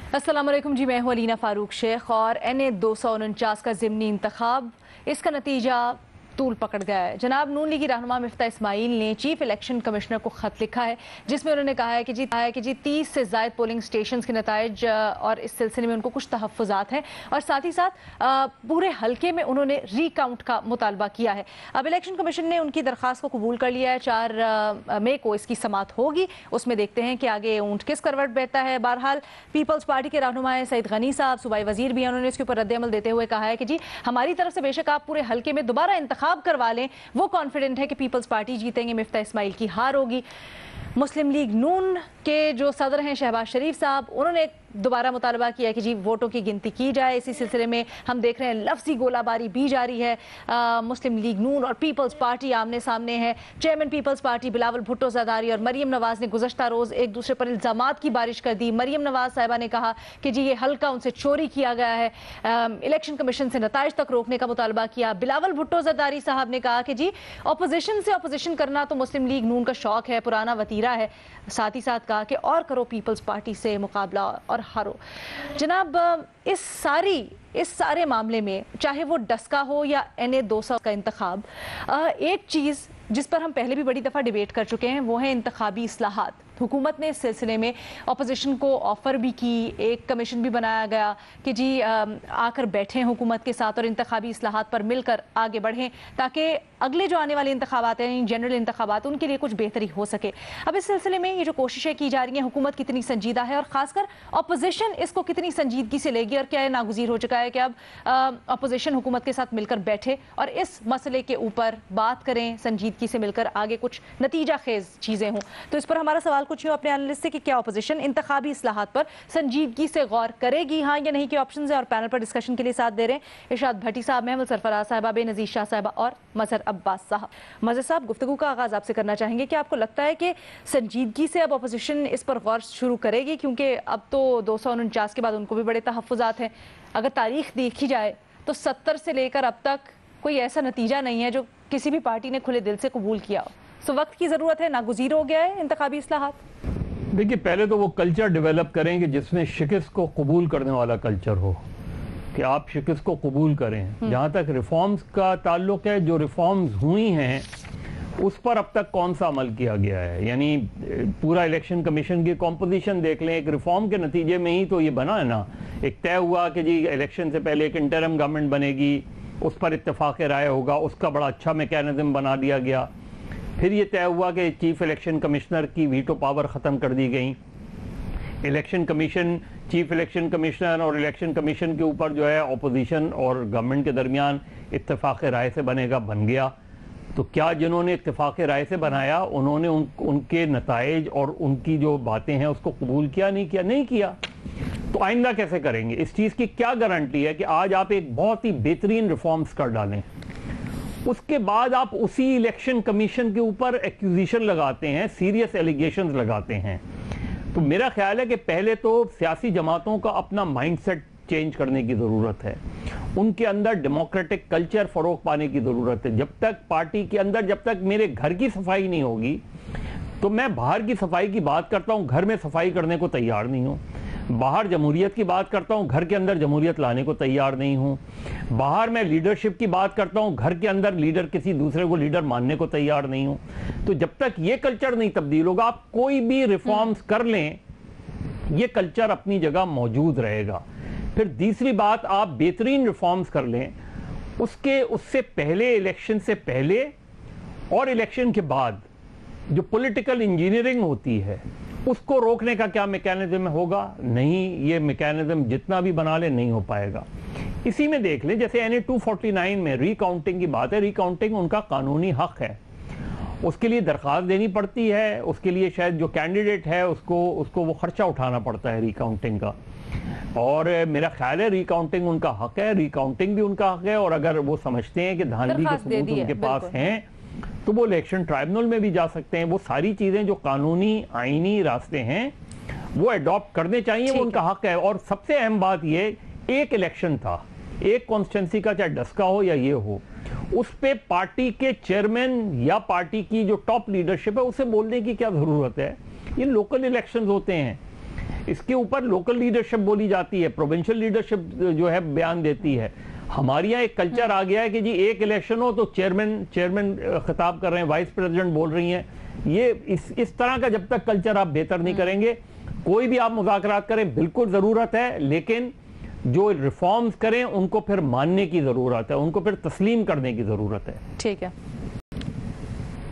अस्सलाम वालेकुम जी, मैं हूं अलीना फारूक शेख और NA 249 का ज़िमनी इंतखाब, इसका नतीजा तूल पकड़ गया है। जनाब नून लीगी रहनुमा मिफ्ता इस्माइल ने चीफ इलेक्शन कमिश्नर को खत लिखा है जिसमें उन्होंने कहा है कि जी 30 से ज़ायद पोलिंग स्टेशन के नताइज और इस सिलसिले में उनको कुछ तहफ़्फ़ुज़ात हैं और साथ ही साथ पूरे हल्के में उन्होंने रिकाउंट का मुतालबा किया है। अब इलेक्शन कमीशन ने उनकी दरख्वास्त को कबूल कर लिया है। 4 मई को इसकी समात होगी, उसमें देखते हैं कि आगे ऊँट किस करवट बहता है। बहरहाल पीपल्स पार्टी के रहनुमा सईद गनी साहब सूबाई वजीर भी हैं, उन्होंने इसके ऊपर रद्द-ए-अमल देते हुए कहा है कि जी हमारी तरफ से बेशक आप पूरे हल्के में दोबारा इंतखाब करवा लें, वो कॉन्फिडेंट है कि पीपल्स पार्टी जीतेंगे, मिफ्ता इस्माइल की हार होगी। मुस्लिम लीग नून के जो सदर हैं शहबाज शरीफ साहब, उन्होंने दोबारा मुतालबा किया कि जी वोटों की गिनती की जाए। इसी सिलसिले में हम देख रहे हैं लफ्जी गोलाबारी भी जारी है। मुस्लिम लीग नून और पीपल्स पार्टी आमने सामने है। Chairman peoples party Bilawal Bhutto Zardari और मरियम नवाज ने गुज़श्ता रोज़ एक दूसरे पर इल्ज़ामात की बारिश कर दी। मरियम नवाज साहिबा ने कहा कि जी ये हल्का उनसे चोरी किया गया है, इलेक्शन कमीशन से नताइज तक रोकने का मुतालबा किया। बिलावल भुट्टो ज़रदारी साहब ने कहा कि जी अपोजिशन से अपोजिशन करना तो मुस्लिम लीग नून का शौक है, पुराना वतीरा है। साथ ही साथ कहा कि और करो पीपल्स पार्टी से मुकाबला और हारो। जनाब इस सारे मामले में चाहे वो डस्का हो या NA 200 का इंतखाब, एक चीज़ जिस पर हम पहले भी बड़ी दफ़ा डिबेट कर चुके हैं वो है इंतखाबी इस्लाहात। हुकूमत ने इस सिलसिले में अपोजिशन को ऑफ़र भी की, एक कमीशन भी बनाया गया कि जी आकर बैठें हुकूमत के साथ और इंतखाबी इस्लाहात पर मिलकर आगे बढ़ें ताकि अगले जो आने वाले इंतखाबात हैं, जनरल इंतखाबात, उनके लिए कुछ बेहतरी हो सके। अब इस सिलसिले में ये जो कोशिशें की जा रही हैं, हुकूमत कितनी संजीदा है और ख़ासकर अपोजिशन इसको कितनी संजीदगी से लेगी और क्या ये नागुज़ीर हो चुका है कि अब अपोजिशन हुकूमत के साथ मिलकर बैठे और इस मसले के ऊपर बात करें, संजीदगी से मिलकर आगे कुछ नतीजा खेज चीज़ें हों। तो इस पर हमारा सवाल कुछ यूँ अपने एनालिस्ट से कि क्या अपोजिशन इंतखाबी इस्लाहात पर संजीदगी से गौर करेगी, हाँ या नहीं, के ऑप्शन है। और पैनल पर डिस्कशन के लिए साथ दे रहे हैं इरशाद भट्टी साहब, महमूद सरफराज साहबा, बेनज़ीर शाह साहबा और मजहर अब्बास साहब। मजहर साहब, गुफ्तगू का आगाज़ आपसे करना चाहेंगे कि आपको लगता है कि संजीदगी से अब अपोजिशन इस पर गौर शुरू करेगी, क्योंकि अब तो 249 के बाद उनको भी बड़े तहफ़्फ़ुज़ात हैं। अगर तारीख देखी जाए तो 70 से लेकर अब तक कोई ऐसा नतीजा नहीं है जो किसी भी पार्टी ने खुले दिल से कबूल किया हो। सो वक्त की ज़रूरत है, नागुज़ीर हो गया है इंतखाबी इस्लाहात। देखिए, पहले तो वो कल्चर डेवलप करेंगे जिसमें शिकस्त को कबूल करने वाला कल्चर हो, कि आप शिकस्त को कबूल करें। जहाँ तक रिफॉर्म्स का ताल्लुक है, जो रिफॉर्म्स हुई हैं उस पर अब तक कौन सा अमल किया गया है। यानी पूरा इलेक्शन कमीशन की कॉम्पोजिशन देख लें, एक रिफॉर्म के नतीजे में ही तो ये बना है ना। एक तय हुआ कि जी इलेक्शन से पहले एक इंटरिम गवर्नमेंट बनेगी, उस पर इत्तेफाक राय होगा, उसका बड़ा अच्छा मैकेनिज्म बना दिया गया। फिर ये तय हुआ कि चीफ इलेक्शन कमिश्नर की वीटो पावर ख़त्म कर दी गई। Election commission, chief election commissioner और इलेक्शन कमीशन के ऊपर जो है अपोजिशन और गवर्नमेंट के दरमियान इत्तेफाक राय से बनेगा, बन गया। तो क्या जिन्होंने इत्तेफाक राय से बनाया उन्होंने उनके नताइज और उनकी जो बातें हैं उसको कबूल किया, नहीं किया? नहीं किया। तो आइंदा कैसे करेंगे? इस चीज़ की क्या गारंटी है कि आज आप एक बहुत ही बेहतरीन रिफॉर्म्स कर डालें, उसके बाद आप उसी इलेक्शन कमीशन के ऊपर एक्यूजिशन लगाते हैं, सीरियस एलिगेशंस लगाते हैं। तो मेरा ख्याल है कि पहले तो सियासी जमातों का अपना माइंडसेट चेंज करने की ज़रूरत है, उनके अंदर डेमोक्रेटिक कल्चर फ़रोग पाने की ज़रूरत है। जब तक पार्टी के अंदर, जब तक मेरे घर की सफाई नहीं होगी तो मैं बाहर की सफाई की बात करता हूँ, घर में सफाई करने को तैयार नहीं हूँ। बाहर जमहूरियत की बात करता हूँ, घर के अंदर जमहूरियत लाने को तैयार नहीं हूँ। बाहर मैं लीडरशिप की बात करता हूँ, घर के अंदर लीडर किसी दूसरे को लीडर मानने को तैयार नहीं हूँ। तो जब तक ये कल्चर नहीं तब्दील होगा, आप कोई भी रिफॉर्म्स कर लें, ये कल्चर अपनी जगह मौजूद रहेगा। फिर तीसरी बात, आप बेहतरीन रिफॉर्म्स कर लें, उससे पहले, इलेक्शन से पहले और इलेक्शन के बाद जो पॉलिटिकल इंजीनियरिंग होती है उसको रोकने का क्या मैकेनिज्म होगा? नहीं, ये मैकेनिज्म जितना भी बना ले नहीं हो पाएगा। इसी में देख लें, जैसे NA 249 में रिकाउंटिंग की बात है। रिकाउंटिंग उनका कानूनी हक है, उसके लिए दरख्वास्त देनी पड़ती है, उसके लिए शायद जो कैंडिडेट है उसको वो खर्चा उठाना पड़ता है रिकाउंटिंग का। और मेरा ख्याल है रिकाउंटिंग उनका हक है, रिकाउंटिंग भी उनका हक है। और अगर वो समझते हैं कि धांधली के सबूत उनके पास हैं तो वो इलेक्शन ट्राइब्यूनल में भी जा सकते हैं। वो सारी चीज़ें जो कानूनी आईनी रास्ते हैं वो अडॉप्ट करने चाहिए, वो उनका हक है। और सबसे अहम बात ये, एक इलेक्शन था, एक कॉन्स्टिट्यूंसी का, चाहे डस्का हो या ये हो, उस पे पार्टी के चेयरमैन या पार्टी की जो टॉप लीडरशिप है उसे बोलने की क्या ज़रूरत है? ये लोकल इलेक्शंस होते हैं। इसके ऊपर लोकल लीडरशिप बोली जाती है, प्रोविंशियल लीडरशिप जो है बयान देती है। हमारे यहाँ एक कल्चर आ गया है कि जी एक इलेक्शन हो तो चेयरमैन खिताब कर रहे हैं, वाइस प्रेसिडेंट बोल रही हैं। ये इस तरह का जब तक कल्चर आप बेहतर नहीं करेंगे, कोई भी आप मुज़ाकरात करें, बिल्कुल ज़रूरत है, लेकिन जो रिफॉर्म्स करें उनको फिर मानने की ज़रूरत है, उनको फिर तस्लीम करने की ज़रूरत है। ठीक है,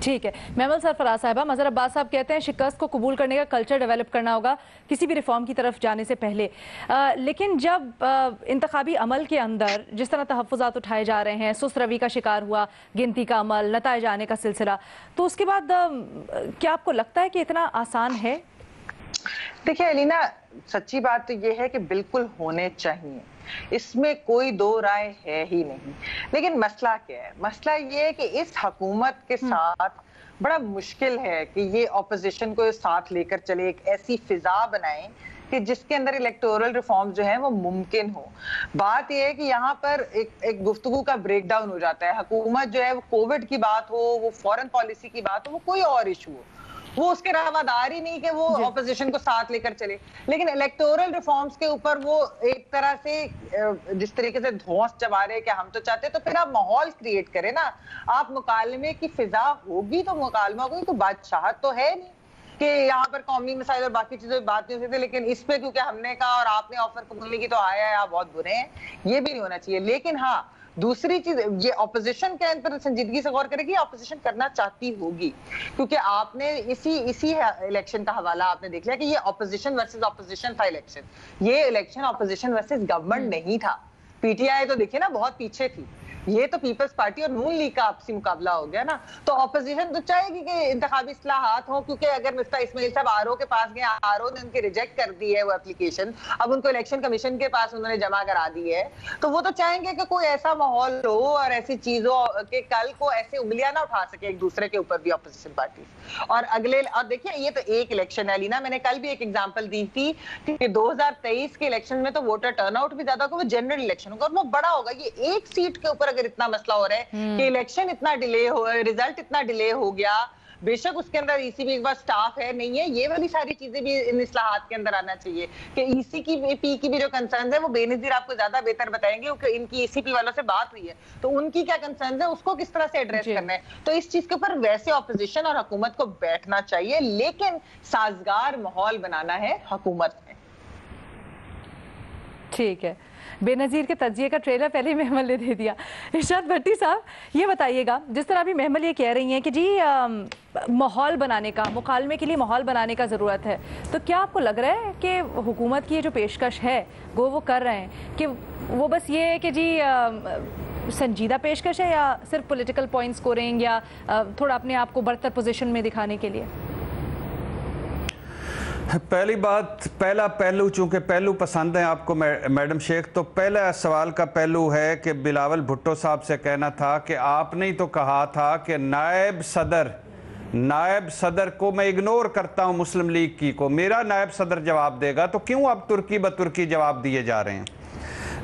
ठीक है। महमल सरफराज साहिबा, मज़हर अब्बास साहब कहते हैं शिकस्त को कबूल करने का कल्चर डेवलप करना होगा किसी भी रिफॉर्म की तरफ जाने से पहले। लेकिन जब इंतखाबी अमल के अंदर जिस तरह तहफ़्फ़ुज़ात उठाए जा रहे हैं, सुस्त रवि का शिकार हुआ गिनती का अमल, नताइज आने का सिलसिला, तो उसके बाद क्या आपको लगता है कि इतना आसान है? देखिए अलीना, सच्ची बात तो ये है कि बिल्कुल होने चाहिए, इसमें कोई दो राय है ही नहीं। लेकिन मसला क्या है? मसला ये है कि इस हुकूमत के साथ बड़ा मुश्किल है कि ये ऑपोजिशन को साथ लेकर चले, एक ऐसी फिजा बनाए कि जिसके अंदर इलेक्टोरल रिफॉर्म जो है वो मुमकिन हो। बात यह है कि यहाँ पर एक गुफ्तगू का ब्रेकडाउन हो जाता है। हुकूमत जो है वो कोविड की बात हो, वो फॉरेन पॉलिसी की बात हो, वो कोई और इशू हो, वो उसके रवादार ही नहीं कि वो ऑपोजिशन को साथ लेकर चले। लेकिन इलेक्टोरल रिफॉर्म्स के ऊपर वो एक तरह से जिस तरीके से धौंस चबा रहे कि हम तो चाहते, तो फिर आप माहौल क्रिएट करें ना। आप मुकालमे की फिजा होगी तो मुकालमा होगी, तो बादशाहत तो है नहीं कि यहाँ पर कौमी मसाइल और बाकी चीजों की बात नहीं हो सकती। लेकिन इस पे क्योंकि हमने कहा और आपने ऑफर कबूल नहीं की तो आया है, आप बहुत बुरे हैं, ये भी नहीं होना चाहिए। लेकिन हाँ, दूसरी चीज ये ऑपोजिशन के अंदर संजीदगी से गौर करेगी, ऑपोजिशन करना चाहती होगी, क्योंकि आपने इसी इलेक्शन का हवाला आपने देख लिया कि ये ऑपोजिशन वर्सेस ऑपोजिशन था इलेक्शन। ये इलेक्शन ऑपोजिशन वर्सेस गवर्नमेंट नहीं था। पीटीआई तो देखिए ना बहुत पीछे थी, ये तो पीपल्स पार्टी और नून लीग का आपसी मुकाबला हो गया ना। तो ऑपोजिशन तो चाहेगी कि इंतखाबी इस्लाहात हो, क्योंकि अगर मिफ्ता इस्माइल साहब आरओ के पास गए, आरओ ने उनकी रिजेक्ट कर दी है वो एप्लीकेशन, अब उनको इलेक्शन कमीशन के पास उन्होंने जमा करा दी है, तो वो तो चाहेंगे कि कोई ऐसा माहौल हो और ऐसी चीज हो कि कल को ऐसे उंगलियां ना उठा सके एक दूसरे के ऊपर भी ऑपोजिशन पार्टी। और अगले, और देखिए ये तो एक इलेक्शन है लीना, मैंने कल भी एक एग्जाम्पल दी थी कि 2023 के इलेक्शन में तो वोटर टर्नआउट भी ज्यादा होगा, वो जनरल इलेक्शन होगा और वो बड़ा होगा। ये एक सीट के ऊपर अगर इतना मसला हो रहा है कि इलेक्शन इतना डिले हो, रिजल्ट इतना डिले हो गया, बेशक उसके अंदर ईसी भी एक बार स्टाफ है नहीं है, ये वाली सारी चीजें भी इन इस्लाहात के अंदर आना चाहिए कि ईसी की पी की भी जो कंसर्न है वो बेनजीर आपको ज्यादा बेहतर बताएंगे, क्योंकि इनकी ईसीपी वालों से बात हुई है तो उनकी क्या कंसर्न है, उसको किस तरह से एड्रेस करना है। तो इस चीज के ऊपर वैसे ऑपोजिशन और हुकूमत को बैठना चाहिए, लेकिन साजगार माहौल बनाना है हुकूमत में। ठीक है, बेनज़ीर के तज्जिए का ट्रेलर पहले ही महमल ने दे दिया। इरशाद भट्टी साहब, ये बताइएगा, जिस तरह अभी महमल ये कह रही हैं कि जी माहौल बनाने का, मुकालमे के लिए माहौल बनाने का ज़रूरत है, तो क्या आपको लग रहा है कि हुकूमत की ये जो पेशकश है वो कर रहे हैं कि वो बस ये है कि जी संजीदा पेशकश है, या सिर्फ पॉलिटिकल पॉइंट स्कोरिंग या थोड़ा अपने आप को बरतर पोजीशन में दिखाने के लिए? पहली बात, पहला पहलू, चूंकि पहलू पसंद है आपको मैडम शेख, तो पहला सवाल का पहलू है कि बिलावल भुट्टो साहब से कहना था कि आपने ही तो कहा था कि नायब सदर को मैं इग्नोर करता हूं मुस्लिम लीग की को, मेरा नायब सदर जवाब देगा, तो क्यों अब तुर्की ब तुर्की जवाब दिए जा रहे हैं?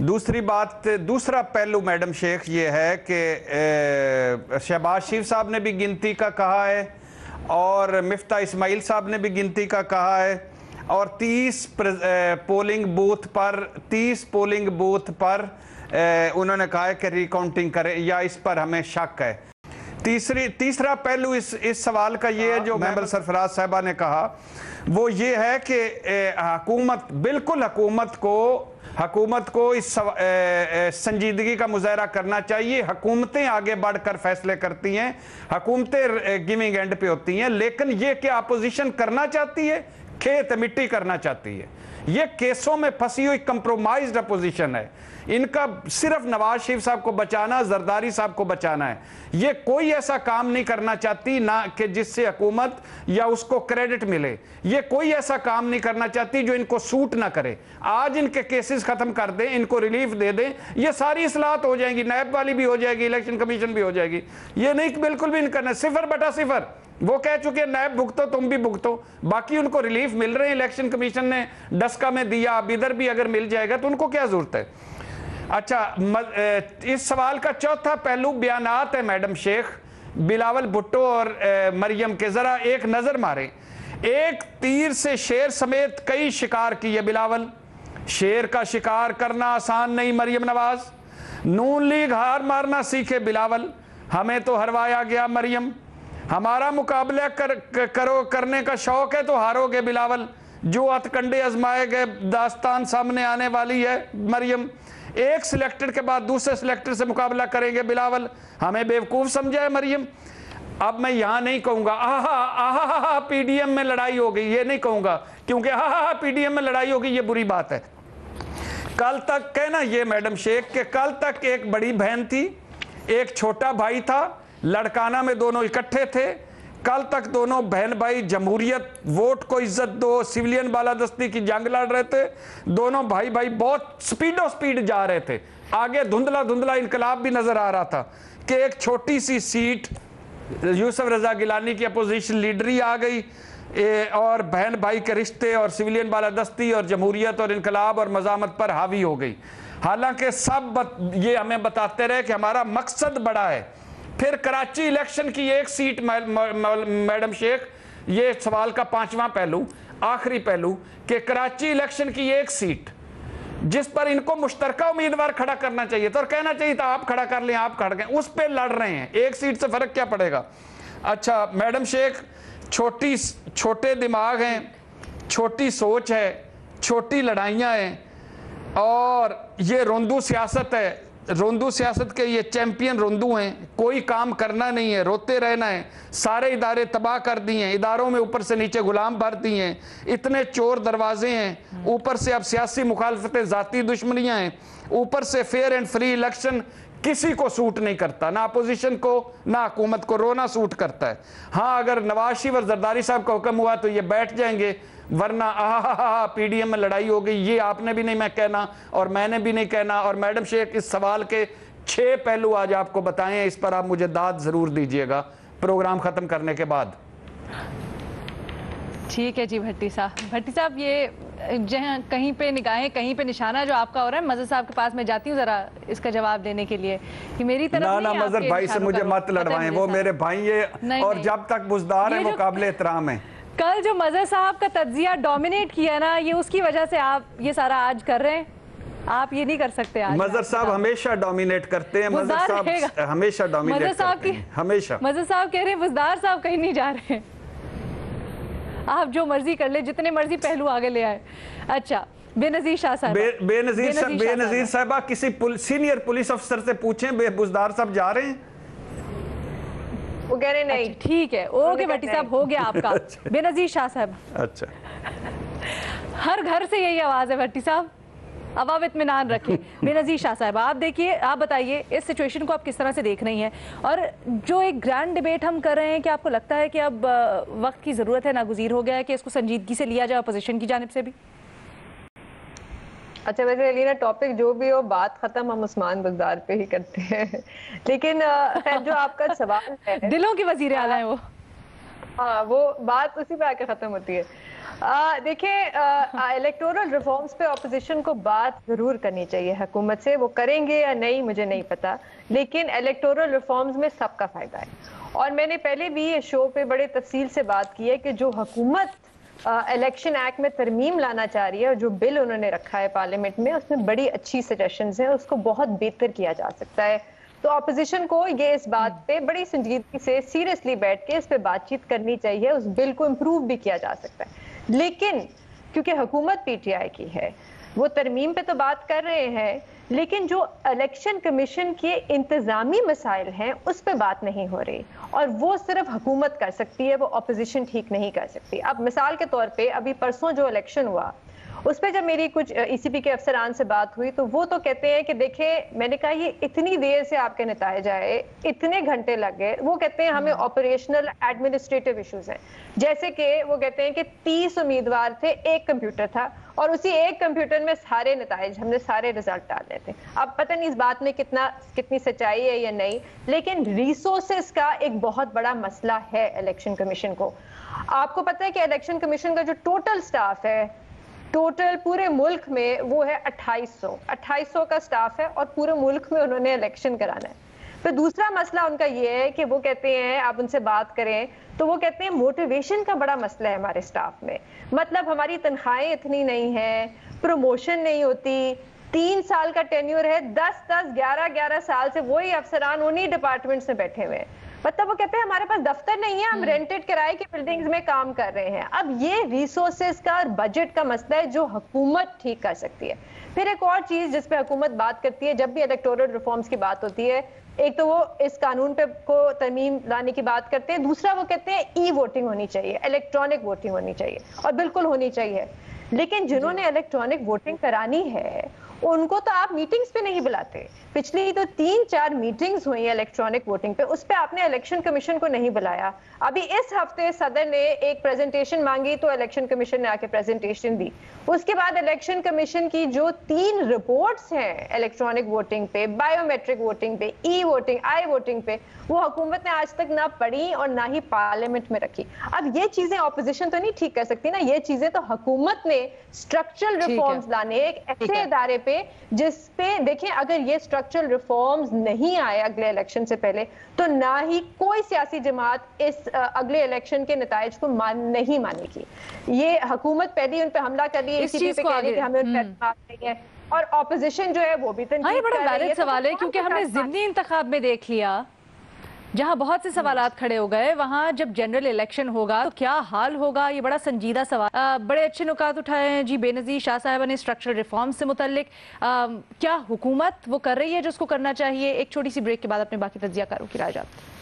दूसरी बात, दूसरा पहलू मैडम शेख ये है कि शहबाज शरीफ साहब ने भी गिनती का कहा है और मिफ्ता इस्माइल साहब ने भी गिनती का कहा है, और 30 पोलिंग बूथ पर उन्होंने कहा है कि रिकाउंटिंग करें, या इस पर हमें शक है। तीसरा पहलू इस सवाल का ये है जो महमल सरफराज साहबा ने कहा, वो ये है कि हुकूमत, बिल्कुल हुकूमत को इस संजीदगी का मुजाहरा करना चाहिए। हुकूमतें आगे बढ़कर फैसले करती हैं, हुकूमतें गिविंग एंड पे होती हैं, लेकिन ये क्या अपोजिशन करना चाहती है? खेत मिट्टी करना चाहती है। ये केसों में फंसी हुई कंप्रोमाइज्ड अपोजिशन है। इनका सिर्फ नवाज शरीफ साहब को बचाना, जरदारी साहब को बचाना है। ये कोई ऐसा काम नहीं करना चाहती ना कि जिससे हुकूमत या उसको क्रेडिट मिले। ये कोई ऐसा काम नहीं करना चाहती जो इनको सूट ना करे। आज इनके केसेस खत्म कर दें, इनको रिलीफ दे दें, ये सारी इस्लाहत हो जाएंगी, नैब वाली भी हो जाएगी, इलेक्शन कमीशन भी हो जाएगी। ये नहीं, बिल्कुल भी नहीं करना। 0/0 वो कह चुके नैब भुगतो, तुम भी भुगतो, बाकी उनको रिलीफ मिल रहे हैं। इलेक्शन कमीशन ने डस्का में दिया, अब इधर भी अगर मिल जाएगा तो उनको क्या जरूरत है? अच्छा, इस सवाल का चौथा पहलू बयानात है मैडम शेख बिलावल भुट्टो और मरियम के। जरा एक नजर मारें, एक तीर से शेर समेत कई शिकार किए बिलावल। शेर का शिकार करना आसान नहीं मरियम नवाज। नून लीग हार मारना सीखे बिलावल, हमें तो हरवाया गया मरियम। हमारा मुकाबला करने का शौक है तो हारोगे बिलावल। जो हथकंडे आजमाए गए दास्तान सामने आने वाली है मरियम। एक सिलेक्टेड के बाद दूसरे सिलेक्टेड से मुकाबला करेंगे बिलावल, हमें बेवकूफ समझा है मरियम। अब मैं यहां नहीं कहूंगा आहा पीडीएम में लड़ाई हो गई, ये नहीं कहूंगा, क्योंकि आहा पीडीएम में लड़ाई हो गई ये बुरी बात है। कल तक कहना ये मैडम शेख के कल तक एक बड़ी बहन थी, एक छोटा भाई था, लड़काना में दोनों इकट्ठे थे। कल तक दोनों बहन भाई जमहूरियत, वोट को इज्जत दो, सिविलियन बालादस्ती की जंग लड़ रहे थे। दोनों भाई भाई बहुत स्पीड जा रहे थे। आगे धुंधला धुंधला इनकलाब भी नजर आ रहा था कि एक छोटी सी सीट यूसुफ रजा गिलानी की अपोजिशन लीडरी आ गई और बहन भाई के रिश्ते और सिविलियन बालादस्ती और जमहूरियत और इनकलाब और मजामत पर हावी हो गई। हालांकि सब ये हमें बताते रहे कि हमारा मकसद बड़ा है। फिर कराची इलेक्शन की एक सीट मैडम शेख, ये सवाल का पांचवा पहलू, आखिरी पहलू, कि कराची इलेक्शन की एक सीट जिस पर इनको मुश्तरका उम्मीदवार खड़ा करना चाहिए था और कहना चाहिए था आप खड़ा कर लें, आप खड़ा करें, उस पर लड़ रहे हैं। एक सीट से फर्क क्या पड़ेगा। अच्छा मैडम शेख, छोटे दिमाग हैं, छोटी सोच है, छोटी लड़ाइयां हैं और ये रोंदू सियासत है। रोंदू सियासत के ये चैंपियन रोंदू हैं। कोई काम करना नहीं है, रोते रहना है। सारे इदारे तबाह कर दिए हैं, इदारों में ऊपर से नीचे गुलाम भर दिए हैं। इतने चोर दरवाजे हैं, ऊपर से अब सियासी मुखालफतें, जाती दुश्मनियां हैं, ऊपर से फेयर एंड फ्री इलेक्शन किसी को सूट नहीं करता, ना अपोजिशन को ना हुकूमत को। रोना सूट करता है। हाँ अगर नवाज शरीफ और जरदारी साहब का हुक्म हुआ तो ये बैठ जाएंगे, वरना आहा पीडीएम में लड़ाई हो गई, ये आपने भी नहीं मैं कहना और मैंने भी नहीं कहना। और मैडम शेख इस सवाल के 6 पहलू आज आपको बताए हैं, इस पर आप मुझे दाद जरूर दीजिएगा प्रोग्राम खत्म करने के बाद। ठीक है जी भट्टी साहब, ये जहाँ कहीं पे निगाहें कहीं पे निशाना जो आपका हो रहा है, मजहर साहब के पास मैं जाती हूँ जरा इसका जवाब देने के लिए कि मेरी तरफ ना मजहर भाई से मुझे मत लड़वाएं, वो मेरे भाई है और जब तक बुजदार है वो काबिल एहतराम है। कल जो मजहर साहब का तज्जिया डोमिनेट किया ना, ये उसकी वजह से आप ये सारा आज कर रहे हैं। आप ये नहीं कर सकते आज। मजहर साहब हमेशा डोमिनेट करते हैं, मजहर साहब हमेशा डोमिनेट करते हैं, हमेशा। मजहर साहब कह रहे हैं बुजदार साहब कहीं नहीं जा रहे हैं, आप जो मर्जी कर ले, जितने मर्जी पहलू आगे ले आए। अच्छा बेनजीर शाह साहब, बेनजीर साहबा किसी सीनियर पुलिस अफसर से पूछें बुजदार साहब जा रहे हैं, वो कह रहे नहीं। अच्छा, ठीक है, ओके भट्टी साहब हो गया आपका। बेनजीर शाह साहब, अच्छा हर घर से यही आवाज है भट्टी साहब, अब आप इत्मीनान रखें। बेनजीर शाह साहब आप देखिए, आप बताइए इस सिचुएशन को आप किस तरह से देख रही हैं, और जो एक ग्रैंड डिबेट हम कर रहे हैं, कि आपको लगता है कि अब वक्त की जरूरत है, नागुज़ीर हो गया है कि इसको संजीदगी से लिया जाए अपोजिशन की जानिब से भी। अच्छा वैसे अलीना, टॉपिक जो भी हो, बात खत्म हम उस्मान बुज़दार पे ही करते हैं। लेकिन जो आपका सवाल है, दिलों की वज़ीर आला है वो, हाँ वो बात उसी पे आके खत्म होती है। देखिए इलेक्टोरल रिफॉर्म्स पे ऑपोजिशन को बात जरूर करनी चाहिए हुकूमत से, वो करेंगे या नहीं मुझे नहीं पता, लेकिन इलेक्टोरल रिफॉर्म्स में सबका फायदा है। और मैंने पहले भी ये शो पे बड़े तफसील से बात की है कि जो हुकूमत इलेक्शन एक्ट में तरमीम लाना चाह रही है और जो बिल उन्होंने रखा है पार्लियामेंट में, उसमें बड़ी अच्छी सजेशंस हैं, उसको बहुत बेहतर किया जा सकता है। तो ऑपोजिशन को ये इस बात पे बड़ी संजीदगी से सीरियसली बैठ के इस पे बातचीत करनी चाहिए, उस बिल को इम्प्रूव भी किया जा सकता है। लेकिन क्योंकि हुकूमत पीटीआई की है, वो तरमीम पे तो बात कर रहे हैं, लेकिन जो इलेक्शन कमीशन के इंतजामी मसाइल हैं उस पे बात नहीं हो रही, और वो सिर्फ हुकूमत कर सकती है, वो ऑपोजिशन ठीक नहीं कर सकती। अब मिसाल के तौर पे अभी परसों जो इलेक्शन हुआ, उस पर जब मेरी कुछ ईसीपी के अफसरान से बात हुई तो वो तो कहते हैं कि देखें, मैंने कहा ये इतनी देर से आपके नतायज आए, इतने घंटे लग गए, वो कहते हैं हमें ऑपरेशनल एडमिनिस्ट्रेटिव इश्यूज हैं। जैसे कि वो कहते हैं कि 30 उम्मीदवार थे, एक कंप्यूटर था और उसी एक कंप्यूटर में सारे नतायज, हमने सारे रिजल्ट डालने थे। अब पता नहीं इस बात में कितनी सच्चाई है या नहीं, लेकिन रिसोर्सेस का एक बहुत बड़ा मसला है इलेक्शन कमीशन को। आपको पता है कि इलेक्शन कमीशन का जो टोटल स्टाफ है, टोटल पूरे मुल्क में वो है 2800 का स्टाफ है, और पूरे मुल्क में उन्होंने इलेक्शन कराना है। फिर दूसरा मसला उनका ये है कि वो कहते हैं आप उनसे बात करें तो वो कहते हैं मोटिवेशन का बड़ा मसला है हमारे स्टाफ में, मतलब हमारी तनख्वाहें इतनी नहीं है, प्रमोशन नहीं होती, 3 साल का टेन्योर है, 10-10, 11-11 साल से वही अफसरान उन्हीं डिपार्टमेंट्स में बैठे हुए हैं। मतलब वो कहते हैं हमारे पास दफ्तर नहीं है, हम रेंटेड किराए की बिल्डिंग्स में काम कर रहे हैं। अब ये रिसोर्सेज का और बजट का मसला है जो हुकूमत ठीक कर सकती है। फिर एक और चीज जिस पे हुकूमत बात करती है जब भी इलेक्टोरल रिफॉर्म्स की बात होती है, एक तो वो इस कानून पे को तरमीम लाने की बात करते हैं, दूसरा वो कहते हैं ई वोटिंग होनी चाहिए, इलेक्ट्रॉनिक वोटिंग होनी चाहिए, और बिल्कुल होनी चाहिए। लेकिन जिन्होंने इलेक्ट्रॉनिक वोटिंग करानी है उनको तो आप मीटिंग्स पे नहीं बुलाते। पिछली तो 3-4 मीटिंग्स हुई इलेक्ट्रॉनिक वोटिंग पे, उस पे आपने इलेक्शन कमीशन को नहीं बुलाया। अभी इस हफ्ते सदर ने एक प्रेजेंटेशन मांगी तो इलेक्शन कमीशन ने आके प्रेजेंटेशन दी। उसके बाद इलेक्शन कमीशन की जो 3 रिपोर्ट्स हैं इलेक्ट्रॉनिक वोटिंग पे, बायोमेट्रिक वोटिंग पे, ई वोटिंग, आई वोटिंग पे, वो हुकूमत ने आज तक ना पढ़ी और ना ही पार्लियामेंट में रखी। अब ये चीजें ऑपोजिशन तो नहीं ठीक कर सकती ना, ये चीजें तो हुकूमत ने स्ट्रक्चरल रिफॉर्म्स लाने एक ऐसे इदारे पे जिसपे देखें अगर ये स्ट्रक्चरल रिफॉर्म्स नहीं आए अगले इलेक्शन से पहले तो ना ही कोई सियासी जमात इस अगले इलेक्शन के नताइज को नहीं मानेगी। ये हुकूमत पहले उन पे हमला कर रही है, इसी पे कह रही है कि हमें उन पे अटकाव नहीं है, और ऑपोजिशन जो है वो भी हाँ, ये बड़ा वैलिड सवाल है क्योंकि हमने ज़िमनी इंतखाब में देख लिया जहां बहुत से सवालात खड़े हो गए, वहां जब जनरल इलेक्शन होगा तो क्या हाल होगा, ये बड़ा संजीदा सवाल। बड़े अच्छे नुकात उठाए हैं जी बेनज़ीर शाह साहिबा ने स्ट्रक्चरल रिफॉर्म से मुतल्लिक। क्या हुकूमत वो कर रही है जो उसको करना चाहिए? एक छोटी सी ब्रेक के बाद अपने बाकी तज्ज़ियाकारों की राय जानते हैं।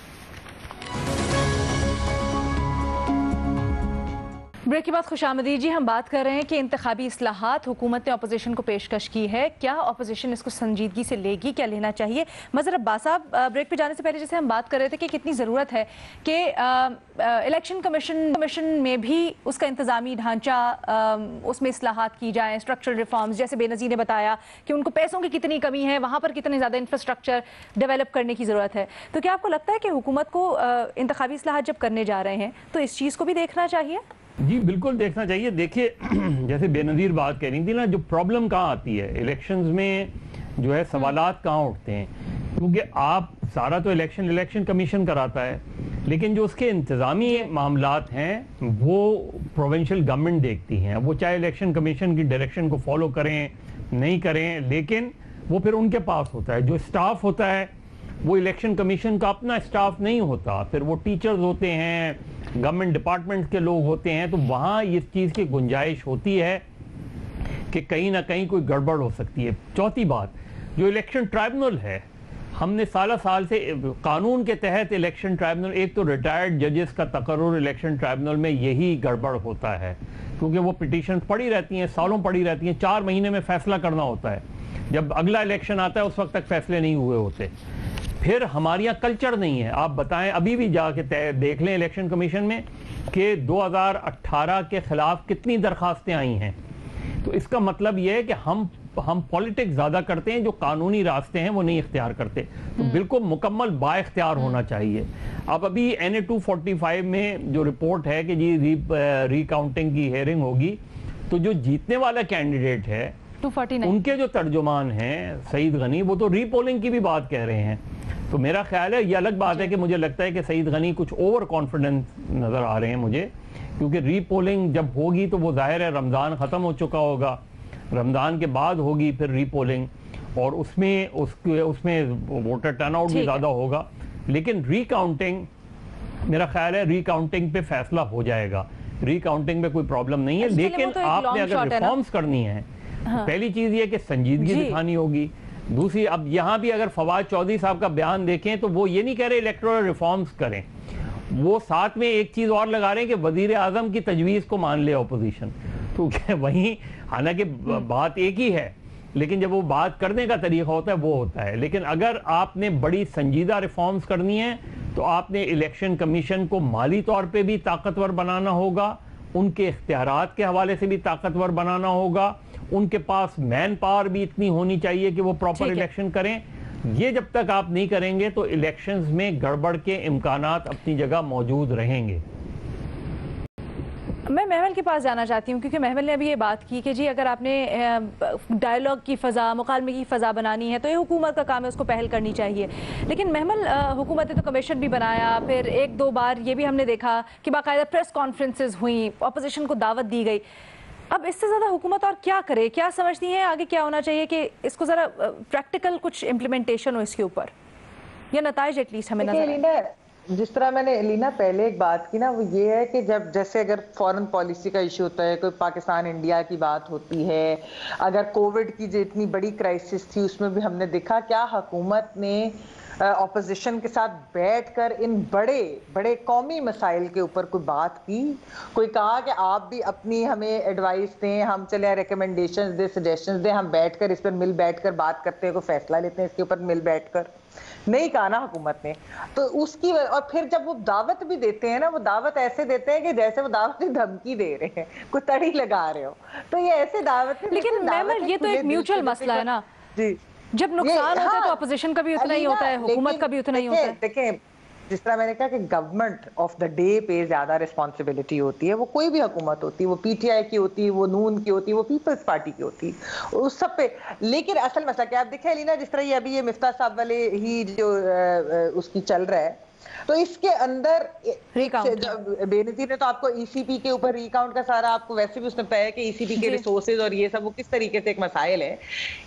ब्रेक के बाद खुशामदीद जी, हम बात कर रहे हैं कि इंतखाबी इस्लाहात हुकूमत ने अपोजिशन को पेशकश की है, क्या अपोजिशन इसको संजीदगी से लेगी, क्या लेना चाहिए? मज़र अब्बास साहब, ब्रेक पे जाने से पहले जैसे हम बात कर रहे थे कि कितनी ज़रूरत है कि इलेक्शन कमीशन में भी उसका इंतज़ामी ढांचा, उसमें इस्लाहात की जाए, स्ट्रक्चरल रिफॉर्म्स, जैसे बेनज़ीर ने बताया कि उनको पैसों की कितनी कमी है, वहाँ पर कितने ज़्यादा इंफ्रास्ट्रक्चर डेवलप करने की ज़रूरत है। तो क्या आपको लगता है कि हुकूमत को इंतखाबी इस्लाहात जब करने जा रहे हैं तो इस चीज़ को भी देखना चाहिए? जी बिल्कुल देखना चाहिए। देखिए जैसे बेनज़ीर बात कह रही थी ना, जो प्रॉब्लम कहाँ आती है इलेक्शंस में, जो है सवालात कहाँ उठते हैं, क्योंकि आप सारा तो इलेक्शन कमीशन कराता है, लेकिन जो उसके इंतज़ामी मामलात हैं वो प्रोविंशियल गवर्नमेंट देखती हैं। वो चाहे इलेक्शन कमीशन की डायरेक्शन को फॉलो करें नहीं करें, लेकिन वो फिर उनके पास होता है। जो स्टाफ होता है वो इलेक्शन कमीशन का अपना स्टाफ नहीं होता, फिर वो टीचर्स होते हैं, गवर्नमेंट डिपार्टमेंट के लोग होते हैं। तो वहाँ इस चीज़ की गुंजाइश होती है कि कहीं ना कहीं कोई गड़बड़ हो सकती है। चौथी बात, जो इलेक्शन ट्राइब्यूनल है, हमने साल से कानून के तहत इलेक्शन ट्राइब्यूनल, एक तो रिटायर्ड जजेस का तकर्रुर इलेक्शन ट्राइब्यूनल में यही गड़बड़ होता है, क्योंकि वो पिटीशन पड़ी रहती हैं, सालों पड़ी रहती हैं, 4 महीने में फैसला करना होता है। जब अगला इलेक्शन आता है उस वक्त तक फैसले नहीं हुए होते। फिर हमारे यहाँ कल्चर नहीं है। आप बताएं, अभी भी जाके देख लें इलेक्शन कमीशन में कि 2018 के खिलाफ कितनी दरखास्तें आई हैं। तो इसका मतलब यह है कि हम पॉलिटिक्स ज़्यादा करते हैं, जो कानूनी रास्ते हैं वो नहीं इख्तियार करते। तो बिल्कुल मुकम्मल बाइख्तियार होना चाहिए। अब अभी NA 245 में जो रिपोर्ट है कि जी रिकाउंटिंग की हेयरिंग होगी, तो जो जीतने वाला कैंडिडेट है 249 उनके जो तर्जुमान हैं सईद गनी, वो तो रीपोलिंग की भी बात कह रहे हैं। तो मेरा ख्याल है ये अलग बात है कि मुझे लगता है कि सईद गनी कुछ ओवर कॉन्फिडेंस नज़र आ रहे हैं मुझे, क्योंकि रीपोलिंग जब होगी तो वो जाहिर है रमज़ान ख़त्म हो चुका होगा, रमज़ान के बाद होगी फिर रीपोलिंग, और उसमें वोटर टर्नआउट भी ज़्यादा होगा। लेकिन रिकाउंटिंग, मेरा ख्याल है रिकाउंटिंग पे फैसला हो जाएगा, रिकाउंटिंग में कोई प्रॉब्लम नहीं है। लेकिन आपने अगर रिफॉर्म्स करनी है, पहली चीज़ ये कि संजीदगी दिखानी होगी। दूसरी, अब यहाँ भी अगर फवाद चौधरी साहब का बयान देखें तो वो ये नहीं कह रहे इलेक्टोरल रिफॉर्म्स करें, वो साथ में एक चीज़ और लगा रहे हैं कि वजीर आज़म की तजवीज़ को मान ले अपोजिशन। तो वहीं हालांकि बात एक ही है, लेकिन जब वो बात करने का तरीका होता है वो होता है। लेकिन अगर आपने बड़ी संजीदा रिफॉर्म्स करनी है तो आपने इलेक्शन कमीशन को माली तौर पर भी ताकतवर बनाना होगा, उनके इख्तियारात के हवाले से भी ताकतवर बनाना होगा, उनके पास मैन पावर भी इतनी होनी चाहिए कि वो प्रॉपर इलेक्शन करें। ये जब तक आप नहीं करेंगे तो इलेक्शंस में गड़बड़ के इम्कानात अपनी जगह मौजूद रहेंगे। मैं महमल के पास जाना चाहती हूँ, क्योंकि महमल ने अभी ये बात की कि जी अगर आपने डायलॉग की फ़ज़ा, मुकालमे की फ़ज़ा बनानी है तो ये हुकूमत का काम है, उसको पहल करनी चाहिए। लेकिन महमल, हुकूमत ने तो कमीशन भी बनाया, फिर एक दो बार ये भी हमने देखा कि बाकायदा प्रेस कॉन्फ्रेंसेस हुई, अपोजिशन को दावत दी गई। अब इससे ज़्यादा हुकूमत और क्या करे? क्या समझती हैं आगे क्या होना चाहिए कि इसको ज़रा प्रैक्टिकल कुछ इम्प्लीमेंटेशन हो इसके ऊपर, या नताइज एटलीस्ट हमें नजर? जिस तरह मैंने लीना पहले एक बात की ना, वो ये है कि जब जैसे अगर फॉरेन पॉलिसी का इशू होता है, कोई पाकिस्तान इंडिया की बात होती है, अगर कोविड की जो इतनी बड़ी क्राइसिस थी उसमें भी हमने देखा क्या हुकूमत ने ऑपोजिशन के साथ बैठकर इन बड़े बड़े कौमी मसाइल के ऊपर कोई बात की, कोई कहा कि आप भी अपनी हमें एडवाइस दें, हम चले रिकमेंडेशंस दें, सजेशंस दें, हम बैठकर इस पर मिल बैठकर बात करते हैं, कोई फैसला लेते हैं इसके ऊपर मिल बैठकर? नहीं कहा ना हुकूमत ने। तो उसकी और फिर जब वो दावत भी देते हैं ना, वो दावत ऐसे देते हैं कि जैसे वो दावत की धमकी दे रहे हैं, कोई तड़ी लगा रहे हो, तो ये ऐसे दावत। लेकिन मैम ये तो एक म्यूचुअल मसला है ना जी, जब नुकसान होता है तो अपोजिशन का भी उतना ही होता है, हुकूमत का भी उतना ही होता है। देखें, जिस तरह मैंने कहा कि गवर्नमेंट ऑफ द डे पे ज्यादा रिस्पॉन्सिबिलिटी होती है, वो कोई भी हुकूमत होती है, वो पीटीआई की होती है, वो नून की होती है, वो पीपल्स पार्टी की होती है, उस सब पे। लेकिन असल मसला क्या, आप देखें लीना, जिस तरह ये अभी ये मिफ्ता साहब वाले ही जो उसकी चल रहा है, तो इसके अंदर बेनजीर ने तो आपको ईसीपी के ऊपर रिकाउंट का सारा आपको वैसे भी उसने बताया कि ईसीपी के रिसोर्सेज और ये सब वो किस तरीके से एक मसाइल है।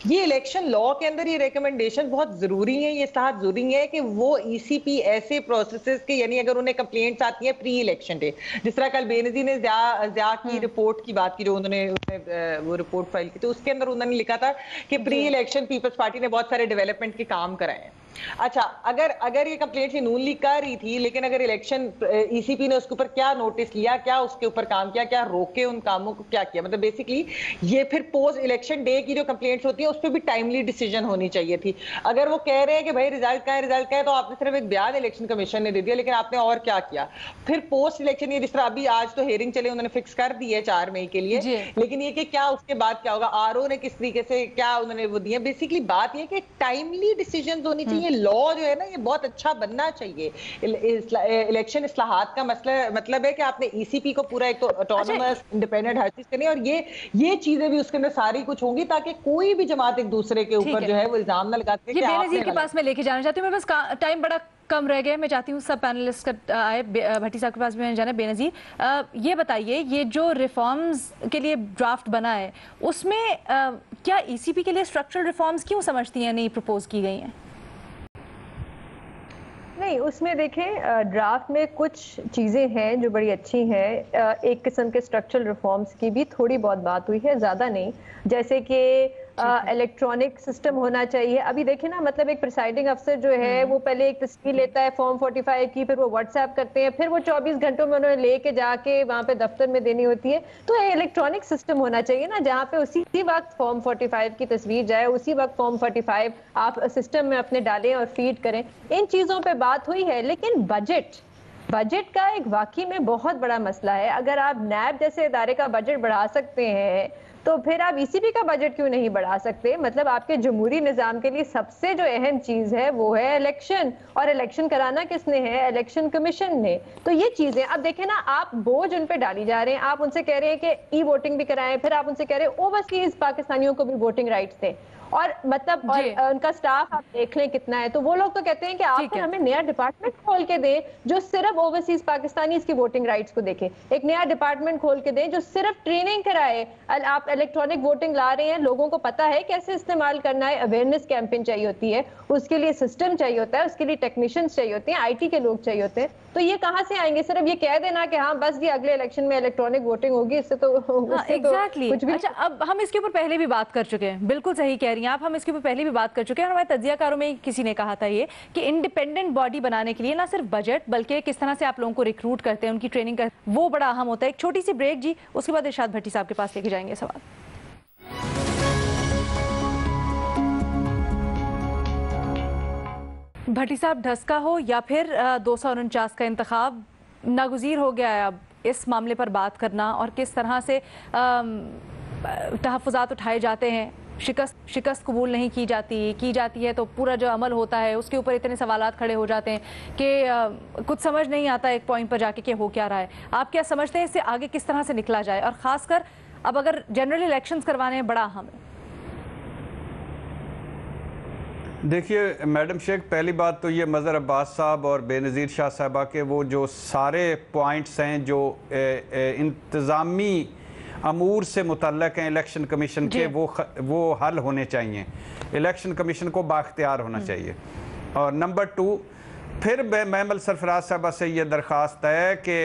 ये इलेक्शन लॉ के अंदर ये रिकमेंडेशन बहुत जरूरी है, ये इस्तेहात जरूरी है कि वो ईसीपी ऐसे प्रोसेसेस के, यानी अगर उन्हें कंप्लेंट्स आती है प्री इलेक्शन डे, जिस तरह कल बेनजीर ने ज़िया की रिपोर्ट की बात की, जो उन्होंने वो रिपोर्ट फाइल की, तो उसके अंदर उन्होंने लिखा था कि प्री इलेक्शन पीपल्स पार्टी ने बहुत सारे डेवलपमेंट के काम कराए हैं। अच्छा, अगर ये कंप्लेंट नून लीग कर रही थी, लेकिन अगर इलेक्शन ईसीपी ने उसके ऊपर क्या नोटिस लिया, क्या उसके ऊपर काम किया, क्या रोके उन कामों को, क्या किया, मतलब बेसिकली ये फिर पोस्ट इलेक्शन डे की जो कंप्लेंट्स होती है उस पर भी टाइमली डिसीजन होनी चाहिए थी। अगर वो कह रहे हैं कि भाई रिजल्ट का है, तो आपने सिर्फ एक बयान इलेक्शन कमीशन ने दे दिया, लेकिन आपने और क्या किया? फिर पोस्ट इलेक्शन, ये जिस तरह अभी आज तो हेयरिंग चले, उन्होंने फिक्स कर दी है 4 मई के लिए, लेकिन ये कि क्या उसके बाद क्या होगा, आरओ ने किस तरीके से क्या उन्होंने वो दिया। बेसिकली बात ये कि टाइमली डिसीजन होनी चाहिए। लॉ जो है ना, ये बहुत अच्छा बनना चाहिए। इलेक्शन इस्लाहात का मतलब है कि आपने ईसीपी को पूरा एक तो ऑटोनोमस, इंडिपेंडेंट हर चीज करनी है, और ये चीजें भी उसके अंदर सारी कुछ होंगी, ताकि कोई भी जमात एक दूसरे के ऊपर जो है वो इल्जाम ना लगाते। ये बेनजीर के पास मैं लेके जाना चाहती हूँ, मैं बस टाइम बड़ा कम रह गया, मैं चाहती हूँ सब पैनलिस्ट आए, भट्टी साहब के पास भी मैंने जाना। बेनजीर, ये बताइए, ये जो रिफॉर्म्स के लिए ड्राफ्ट बना है उसमें क्या ईसीपी के लिए स्ट्रक्चरल रिफॉर्म्स क्यों समझती हैं नहीं प्रपोज की गई हैं? नहीं, उसमें देखें ड्राफ्ट में कुछ चीज़ें हैं जो बड़ी अच्छी हैं। एक किस्म के स्ट्रक्चरल रिफॉर्म्स की भी थोड़ी बहुत बात हुई है, ज़्यादा नहीं, जैसे कि इलेक्ट्रॉनिक सिस्टम होना चाहिए। अभी देखें ना, मतलब एक प्रिसाइडिंग अफसर जो है वो पहले एक तस्वीर लेता है फॉर्म 45 की, फिर वो व्हाट्सएप करते हैं, फिर वो 24 घंटों में उन्होंने लेके जाके वहाँ पे दफ्तर में देनी होती है। तो इलेक्ट्रॉनिक सिस्टम होना चाहिए ना, जहाँ पे उसी वक्त फॉर्म 45 की तस्वीर जाए, उसी वक्त फॉर्म 45 आप सिस्टम में अपने डालें और फीड करें। इन चीज़ों पर बात हुई है, लेकिन बजट का एक वाकई में बहुत बड़ा मसला है। अगर आप नैब जैसे इदारे का बजट बढ़ा सकते हैं, तो फिर आप ईसीपी का बजट क्यों नहीं बढ़ा सकते? मतलब आपके जमहूरी निज़ाम के लिए सबसे जो अहम चीज़ है वो है इलेक्शन, और इलेक्शन कराना किसने है? इलेक्शन कमीशन ने। तो ये चीज़ें अब देखें ना, आप बोझ उन पे डाली जा रहे हैं। आप उनसे कह रहे हैं कि ई वोटिंग भी कराएं, फिर आप उनसे कह रहे हैं ओवरसीज पाकिस्तानियों को भी वोटिंग राइट्स दें, और मतलब और उनका स्टाफ आप देख लें कितना है। तो वो लोग तो कहते हैं कि आप हमें नया डिपार्टमेंट खोल के दें जो सिर्फ ओवरसीज पाकिस्तानी की वोटिंग राइट्स को देखे, एक नया डिपार्टमेंट खोल के दें जो सिर्फ ट्रेनिंग कराए। आप इलेक्ट्रॉनिक वोटिंग ला रहे हैं, लोगों को पता है कैसे इस्तेमाल करना है, अवेयरनेस कैंपेन चाहिए होती है, उसके लिए सिस्टम चाहिए होता है, उसके लिए टेक्नीशियंस चाहिए होते हैं, IT के लोग चाहिए होते हैं। तो ये कहाँ से आएंगे? सिर्फ ये कह देना कि हाँ बस ये अगले इलेक्शन में इलेक्ट्रॉनिक वोटिंग होगी, इससे तो एग्जैक्टली कुछ भी। अच्छा, अब हम इसके ऊपर पहले भी बात कर चुके हैं, बिल्कुल सही कह रही हैं आप, हम इसके ऊपर पहले भी बात कर चुके हैं। और हमारे तज्जियाकारों में किसी ने कहा था ये कि इंडिपेंडेंट बॉडी बनाने के लिए ना सिर्फ बजट, बल्कि किस तरह से आप लोगों को रिक्रूट करते हैं, उनकी ट्रेनिंग करते हैं, वो बड़ा अहम होता है। एक छोटी सी ब्रेक जी, उसके बाद इरशाद भट्टी साहब के पास लेके जाएंगे सवाल। भट्टी साहब, ढस्का हो या फिर 249 का इंतखाब, नागुज़ीर हो गया है अब इस मामले पर बात करना, और किस तरह से तहफ़्फ़ुज़ात उठाए जाते हैं। शिकस्त कबूल नहीं की जाती है तो पूरा जो अमल होता है उसके ऊपर इतने सवालात खड़े हो जाते हैं कि कुछ समझ नहीं आता एक पॉइंट पर जाके कि हो क्या रहा है। आप क्या समझते हैं इससे आगे किस तरह से निकला जाए, और खासकर अब अगर जनरल इलेक्शंस करवाने हैं बड़ा अहम है? देखिए मैडम शेख, पहली बात तो ये मज़हर अब्बास साहब और बेनज़ीर शाह साहबा के वो जो सारे पॉइंट्स हैं जो इंतज़ामी अमूर से मुतल्लक हैं इलेक्शन कमीशन के, वो हल होने चाहिए। इलेक्शन कमीशन को बाख्तियार होना चाहिए। और नंबर 2, फिर महमल सरफराज साहबा से ये दरख्वास्त है कि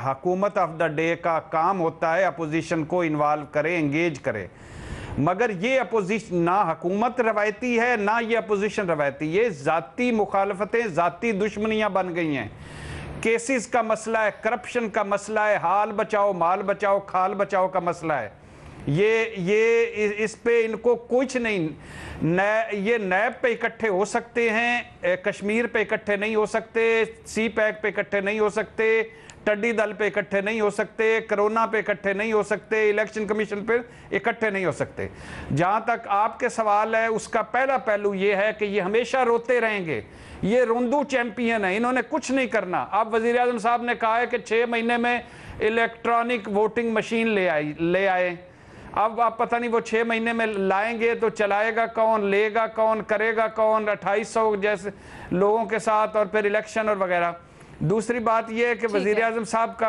हुकूमत ऑफ द डे का काम होता है अपोजिशन को इन्वॉल्व करे, इंगेज करे, मगर ये अपोजिशन ना हुकूमत रवायती है ना ये अपोजिशन रवायती, ये ज़ाती मुखालफतें, ज़ाती दुश्मनियाँ बन गई हैं। केसेस का मसला है, करप्शन का मसला है, हाल बचाओ माल बचाओ खाल बचाओ का मसला है। ये इस पे इनको कुछ नहीं, ये नैब पे इकट्ठे हो सकते हैं, कश्मीर पे इकट्ठे नहीं हो सकते, सी पैक पे इकट्ठे नहीं हो सकते, टड्डी दल पे इकट्ठे नहीं हो सकते, कोरोना पे इकट्ठे नहीं हो सकते, इलेक्शन कमीशन पे इकट्ठे नहीं हो सकते। जहां तक आपके सवाल है उसका पहला पहलू ये है कि ये हमेशा रोते रहेंगे, ये रोंदू चैंपियन है, इन्होंने कुछ नहीं करना। अब वजीर आज़म साहब ने कहा है कि 6 महीने में इलेक्ट्रॉनिक वोटिंग मशीन ले आए। अब आप पता नहीं वो 6 महीने में लाएंगे तो चलाएगा कौन, लेगा कौन, करेगा कौन, 2800 जैसे लोगों के साथ, और फिर इलेक्शन और वगैरह। दूसरी बात यह है कि वजीर आज़म साहब का,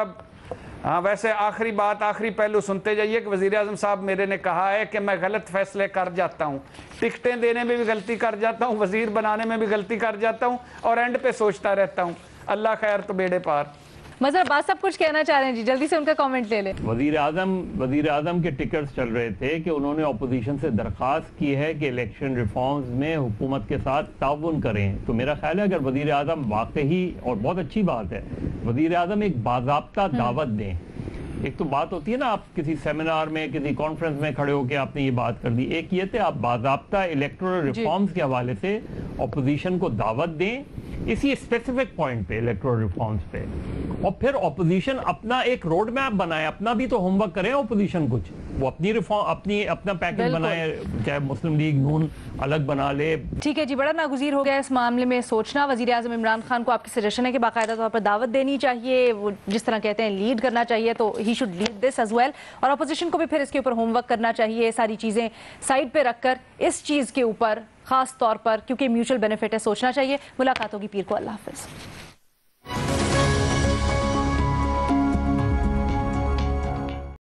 हाँ वैसे आखिरी पहलू सुनते जाइए कि वजीर आज़म साहब मेरे ने कहा है कि मैं गलत फैसले कर जाता हूँ, टिकटें देने में भी गलती कर जाता हूँ, वजीर बनाने में भी गलती कर जाता हूँ, और एंड पे सोचता रहता हूँ अल्लाह खैर तो बेड़े पार। मज़हर अब्बास साहब कुछ कहना चाह रहे हैं जी, जल्दी से उनका कमेंट ले लें। वजीर आज़म के टिकट्स चल रहे थे कि उन्होंने अपोजिशन से दरख्वास्त की है कि इलेक्शन रिफॉर्म्स में हुकूमत के साथ ताउन करें। तो मेरा ख्याल है अगर वजीर आज़म वाकई, और बहुत अच्छी बात है, वजीर आज़म एक बाज़ाब्ता दावत दें। एक तो बात होती है ना, आप किसी सेमिनार में किसी कॉन्फ्रेंस में खड़े होकर आपने ये बात कर दी, एक ये थे आप बाज़ाब्ता इलेक्टोरल रिफॉर्म्स के हवाले से अपोजिशन को दावत दें इसी स्पेसिफिक पॉइंट पे, इलेक्टोरल रिफॉर्म्स पे, और फिर ऑपोजिशन अपना एक रोड मैप बनाए, अपना भी तो होमवर्क करें ऑपोजिशन, कुछ वो अपनी रिफॉर्म अपना पैकेज बनाए, चाहे मुस्लिम लीग नून अलग बना ले। ठीक है जी, बड़ा नागुज़ीर हो गया इस मामले में सोचना। वज़ीर आज़म इमरान खान को आपकी सजेशन है कि बाकायदा तौर पर दावत देनी चाहिए, वो जिस तरह कहते हैं लीड करना चाहिए, तो he should lead this as well, और अपोजिशन को भी फिर इसके ऊपर होमवर्क करना चाहिए, सारी चीज़ें साइड पे रखकर इस चीज़ के ऊपर खास तौर पर, क्योंकि म्यूचुअल बेनिफिट है, सोचना चाहिए। मुलाकात होगी पीर को। अल्लाह हाफ़िज़।